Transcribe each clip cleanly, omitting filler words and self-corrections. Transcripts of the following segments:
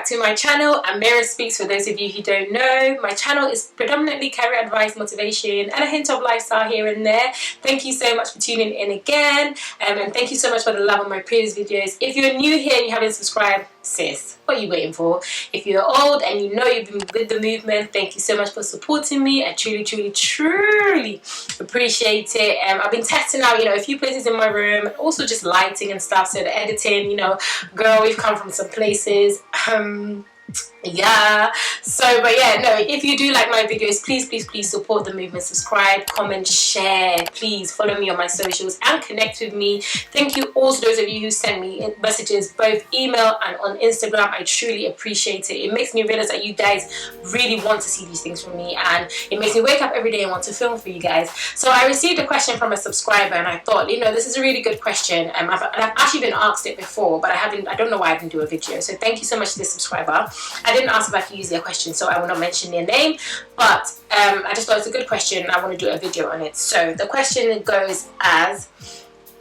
to my channel. I'm MiraaSpeaks, for those of you who don't know. My channel is predominantly career advice, motivation, and a hint of lifestyle here and there. Thank you so much for tuning in again, and thank you so much for the love on my previous videos. If you're new here and you haven't subscribed, sis, what are you waiting for? If you're old and you know you've been with the movement, thank you so much for supporting me. I truly appreciate it. I've been testing out, a few places in my room, also just lighting and stuff, so the editing, girl, we've come from some places. Yeah, so but yeah, no, if you do like my videos, please support the movement, subscribe, comment, share, please follow me on my socials and connect with me. Thank you also those of you who send me messages, both email and on Instagram. I truly appreciate it. It makes me realize that you guys really want to see these things from me, and it makes me wake up every day and want to film for you guys. So I received a question from a subscriber, and I thought, this is a really good question. I've actually been asked it before, but I don't know why I didn't do a video. So thank you so much to this subscriber. I didn't ask if I could use their question, so I will not mention their name, but I just thought it's a good question and I want to do a video on it. So the question goes as,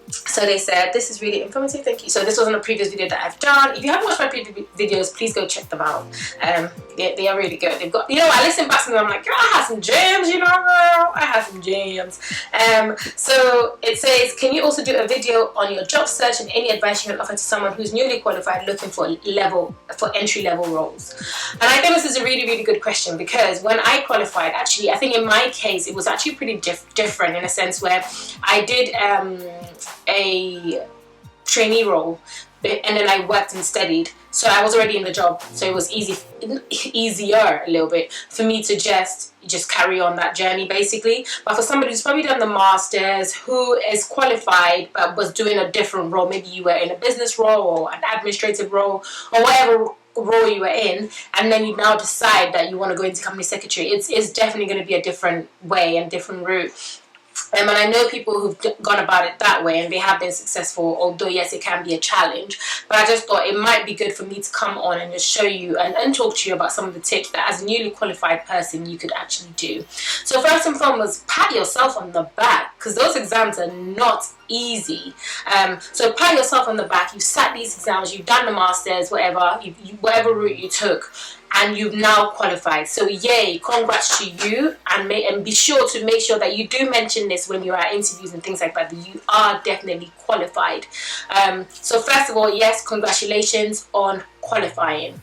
so they said, this is really informative, thank you. So this was on a previous video that I've done. If you haven't watched my previous videos, please go check them out. They are really good. They've got, I listen back to them, I'm like, girl, I have some gems, girl, I have some gems. So it says, can you also do a video on your job search and any advice you can offer to someone who's newly qualified looking for entry-level roles? And I think this is a really good question, because when I qualified, actually, I think in my case, it was actually pretty different in a sense where I did a trainee role, and then I worked and studied, so I was already in the job, so it was easier a little bit for me to just carry on that journey basically. But for somebody who's probably done the masters, who is qualified but was doing a different role, maybe you were in a business role or an administrative role or whatever role you were in, and then you now decide that you want to go into company secretary, it's definitely going to be a different way and different route. And I know people who've gone about it that way and they have been successful, although yes, it can be a challenge. But I just thought it might be good for me to come on and just show you and talk to you about some of the tips that as a newly qualified person you could actually do. So first and foremost, pat yourself on the back, because those exams are not easy. So pat yourself on the back. You've sat these exams, you've done the masters, whatever route you took, and you've now qualified. So yay, congrats to you, and be sure to make sure that you do mention this when you're at interviews and things like that you are definitely qualified. So first of all, yes, congratulations on qualifying.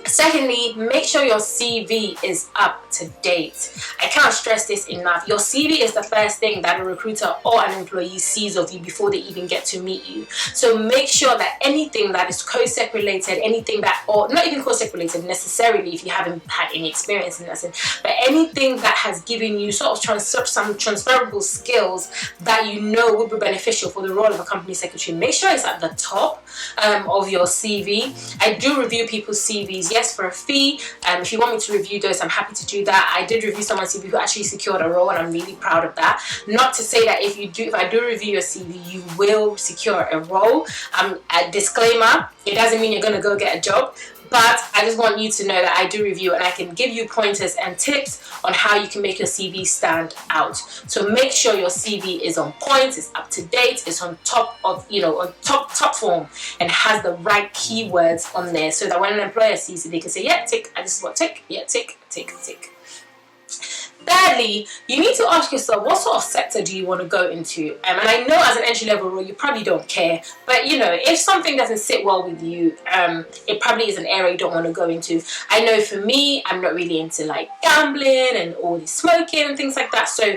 Secondly, make sure your CV is up to date. I can't stress this enough. Your CV is the first thing that a recruiter or an employee sees of you before they even get to meet you. So make sure that anything that is COSEC related, anything that, or not even COSEC related necessarily if you haven't had any experience in that sense, but anything that has given you sort of some transferable skills that you know would be beneficial for the role of a company secretary, make sure it's at the top of your CV. I do review people's CVs, yes, for a fee. If you want me to review those, I'm happy to do that. I did review someone's CV who actually secured a role, and I'm really proud of that. Not to say that if I do review your CV, you will secure a role. A disclaimer, it doesn't mean you're going to go get a job. But I just want you to know that I do review, and I can give you pointers and tips on how you can make your CV stand out. So make sure your CV is on point, it's up to date, it's on top of, on top form, and has the right keywords on there, so that when an employer sees it, they can say, yeah, tick, and this is what tick, yeah, tick, tick, tick. Thirdly, you need to ask yourself, what sort of sector do you want to go into? And I know as an entry-level role, you probably don't care. But, if something doesn't sit well with you, it probably is an area you don't want to go into. I know for me, I'm not really into, like, gambling and all this smoking and things like that. So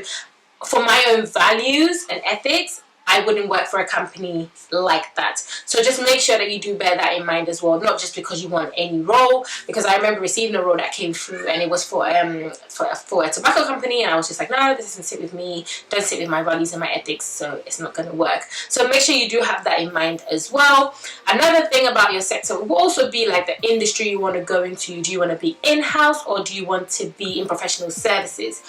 for my own values and ethics, I wouldn't work for a company like that. So just make sure that you do bear that in mind as well, not just because you want any role. Because I remember receiving a role that came through, and it was for a tobacco company, and I was just like, no, this doesn't sit with me, doesn't sit with my values and my ethics, so it's not going to work. So make sure you do have that in mind as well. Another thing about your sector will also be like the industry you want to go into. Do you want to be in-house, or do you want to be in professional services?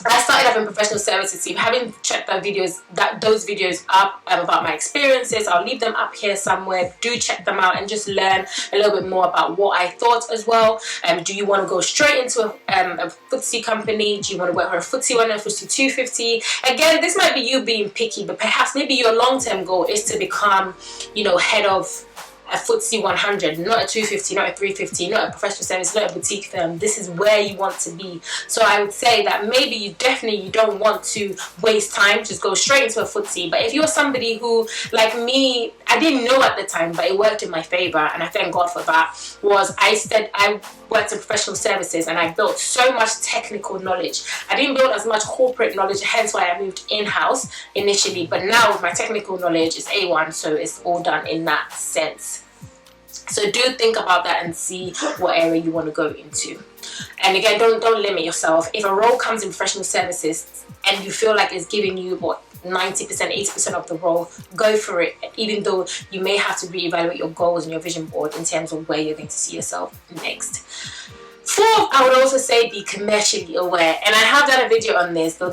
I started off in professional services. So if you haven't checked those videos up about my experiences, I'll leave them up here somewhere. Do check them out and just learn a little bit more about what I thought as well. Do you want to go straight into a FTSE company? Do you want to work for a FTSE 100, FTSE 250? Again, this might be you being picky, but perhaps maybe your long-term goal is to become, head of a FTSE 100, not a 250, not a 350, not a professional service, not a boutique firm. This is where you want to be. So I would say that maybe you don't want to waste time, just go straight into a FTSE. But if you're somebody who, like me, I didn't know at the time, but it worked in my favor, and I thank God for that, was I worked in professional services, and I built so much technical knowledge. I didn't build as much corporate knowledge, hence why I moved in-house initially, but now with my technical knowledge is A1, so it's all done in that sense. So do think about that and see what area you want to go into. And again, don't limit yourself. If a role comes in professional services and you feel like it's giving you 90%, 80% of the role, go for it, even though you may have to reevaluate your goals and your vision board in terms of where you're going to see yourself next. Fourth, I would also say be commercially aware, and I have done a video on this. The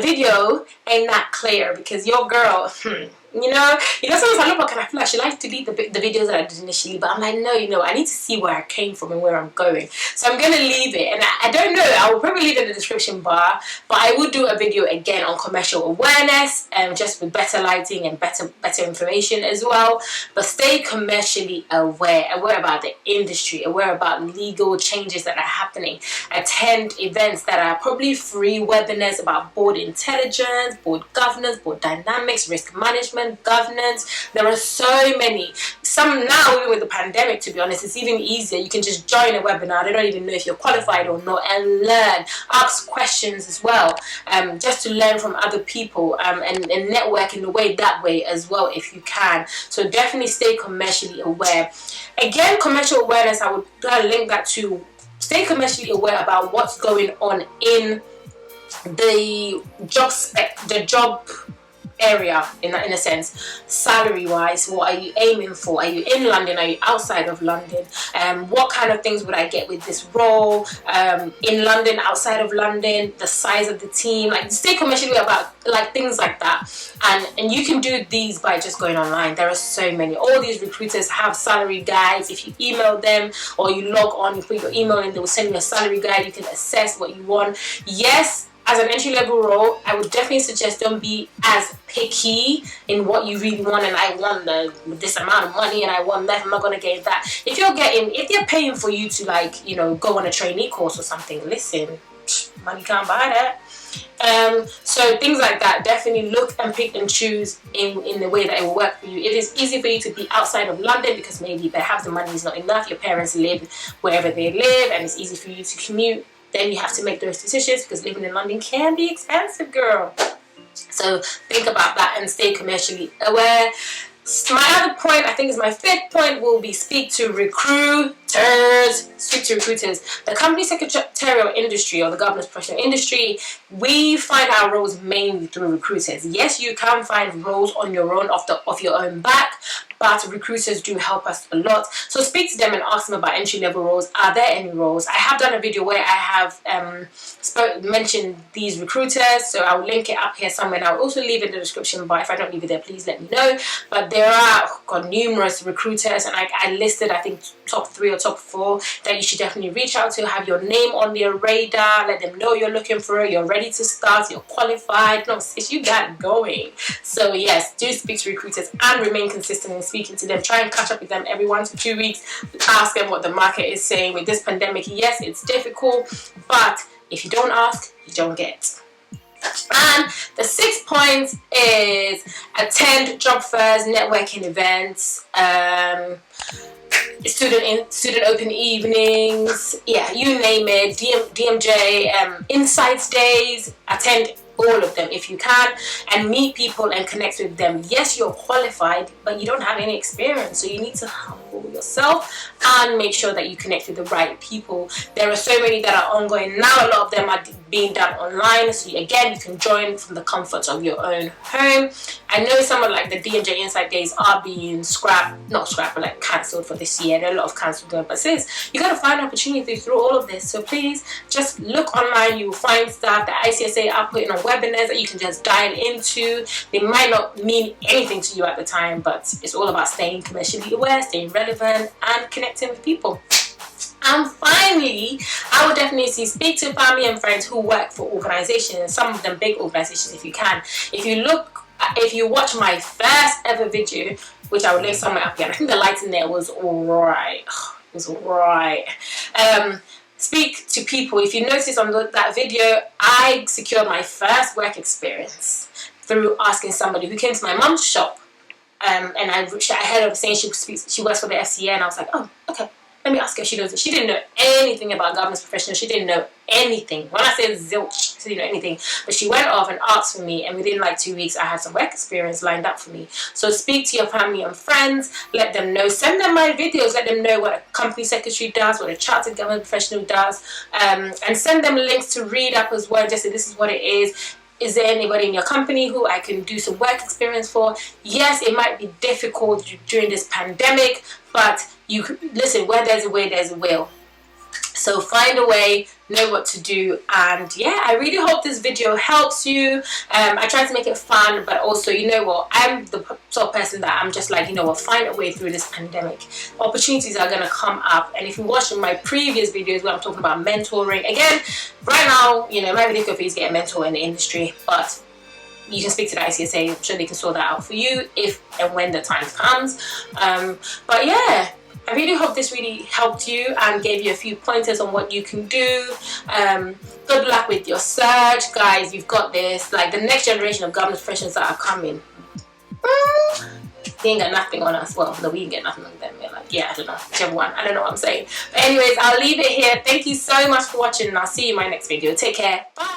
video ain't that clear because your girl, you know, sometimes I look back and I feel like she likes to delete the videos that I did initially, but I'm like, no, I need to see where I came from and where I'm going. So I'm going to leave it, and I don't know, I will probably leave it in the description bar, but I would do a video again on commercial awareness, just with better lighting and better information as well. But stay commercially aware about the industry, aware about legal changes that are happening. Attend events that are probably free webinars about board intelligence, board governance, board dynamics, risk management, governance. There are so many. Some now, even with the pandemic, to be honest, it's even easier. You can just join a webinar. They don't even know if you're qualified or not, and learn. Ask questions as well, just to learn from other people, and network in the way that way as well if you can. So definitely stay commercially aware. Again, commercial awareness, I would link that to stay commercially aware about what's going on in the job area, in a sense, salary wise. What are you aiming for? Are you in London? Are you outside of London? What kind of things would I get with this role? In London, outside of London, the size of the team, like stay commercially about like things like that. And you can do these by just going online. There are so many. All these recruiters have salary guides. If you email them or you log on, you put your email in, they will send you a salary guide. You can assess what you want. Yes, as an entry-level role, I would definitely suggest don't be as picky in what you really want, and I want this amount of money and I want that, I'm not going to get that. If they're paying for you to, like, you know, go on a trainee course or something, listen, money can't buy that. So things like that, definitely look and pick and choose in the way that it will work for you. It is easy for you to be outside of London because maybe perhaps the money is not enough, your parents live wherever they live, and it's easy for you to commute. Then you have to make those decisions because living in London can be expensive, girl. So think about that and stay commercially aware. My other point, I think is my fifth point, will be speak to recruiters. Speak to recruiters. The company secretarial industry, or the governance professional industry, we find our roles mainly through recruiters. Yes, you can find roles on your own, off your own back, but recruiters do help us a lot. So speak to them and ask them about entry-level roles. Are there any roles? I have done a video where I have mentioned these recruiters, so I'll link it up here somewhere, and I'll also leave it in the description, but if I don't leave it there, please let me know. But there are numerous recruiters, and I listed, I think, top 3 or top 4 that you should definitely reach out to. Have your name on their radar, let them know you're looking for it, you're ready to start, you're qualified. No, sis, you got it going. So yes, do speak to recruiters and remain consistent in speaking to them. Try and catch up with them every 1 to 2 weeks. Ask them what the market is saying with this pandemic. Yes, it's difficult, but if you don't ask, you don't get. And the 6th point is attend job fairs, networking events, student open evenings, yeah, you name it, DMJ, insights days. Attend all of them if you can, and meet people and connect with them. Yes, you're qualified, but you don't have any experience, so you need to humble yourself and make sure that you connect with the right people. There are so many that are ongoing now. A lot of them are being done online, so again, you can join from the comfort of your own home. I know some of like the DMJ Insight Days are being but cancelled for this year. There are a lot of cancelled ones, but sis, you gotta find opportunity through all of this. So please just look online. You will find stuff that ICSA are putting on webinars that you can just dial into. They might not mean anything to you at the time, but it's all about staying commercially aware, staying relevant, and connecting with people. And finally, I would definitely speak to family and friends who work for organizations, some of them big organizations if you can. If you watch my first ever video, which I will link somewhere up here, I think the lighting there was alright. It was alright. Speak to people. If you notice on that video, I secured my first work experience through asking somebody who came to my mum's shop. And I heard her saying she works for the FCA, and I was like, oh, okay. Let me ask her if she knows it. She didn't know anything about governance professionals. She didn't know anything. When I say zilch, she didn't know anything. But she went off and asked for me, and within like 2 weeks, I had some work experience lined up for me. So speak to your family and friends. Let them know. Send them my videos. Let them know what a company secretary does, what a chartered government professional does. And send them links to read up as well. Just say this is what it is. Is there anybody in your company who I can do some work experience for? Yes, it might be difficult during this pandemic, but listen, where there's a way, there's a will. So find a way, know what to do, and yeah, I really hope this video helps you. I tried to make it fun, but also, you know what, I'm the sort of person that I'm just like, you know what, find a way through this pandemic. Opportunities are going to come up, and if you watch my previous videos where I'm talking about mentoring, again, right now, you know, it might be difficult for you to get a mentor in the industry, but you can speak to the ICSA. I'm sure they can sort that out for you if and when the time comes. But yeah, I really hope this really helped you and gave you a few pointers on what you can do. Good luck with your search, guys. You've got this. Like, the next generation of government professionals that are coming, they ain't got nothing on us. Well, no, we ain't get nothing on them. We're like, yeah, I don't know, whichever one. I don't know what I'm saying. But anyways, I'll leave it here. Thank you so much for watching, and I'll see you in my next video. Take care. Bye.